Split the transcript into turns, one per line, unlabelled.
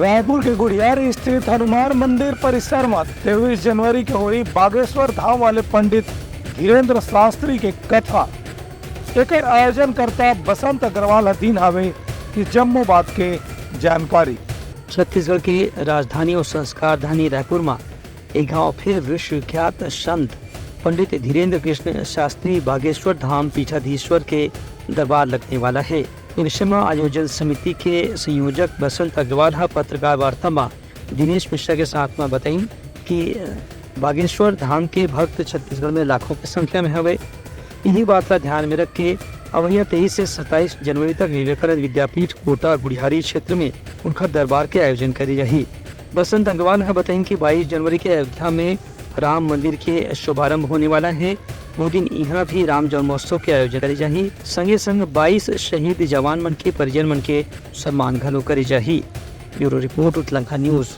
रायपुर के गुड़ियारी स्थित हनुमान मंदिर परिसर में 23 जनवरी के हुई बागेश्वर धाम वाले पंडित धीरेन्द्र शास्त्री के कथा एक आयोजन करता बसंत अग्रवाल अधीन हवे की जम्मू बात के जानकारी।
छत्तीसगढ़ की राजधानी और संस्कार धानी रायपुर में एक गांव फिर विश्व विख्यात संत पंडित धीरेन्द्र कृष्ण शास्त्री बागेश्वर धाम पीठाधीश्वर के दरबार लगने वाला है। विषय आयोजन समिति के संयोजक बसंत अग्रवाल पत्रकार वार्ता में दिनेश मिश्रा के साथ में बताई कि बागेश्वर धाम के भक्त छत्तीसगढ़ में लाखों की संख्या में हवे। इन्हीं बात का ध्यान में रख के अवैया 23 से 27 जनवरी तक विवेकानंद विद्यापीठ कोटा और गुड़ियारी क्षेत्र में उनका दरबार के आयोजन करी रही। बसंत अग्रवाल ने बताई कि 22 जनवरी के अयोध्या में राम मंदिर के शुभारंभ होने वाला है। वो दिन यहाँ भी राम जन्मोत्सव के आयोजन करी जाही। संगे संग 22 शहीद जवान मन के परिजन मन के सम्मान घलो करी जाही। ब्यूरो रिपोर्ट उत्तलंका न्यूज।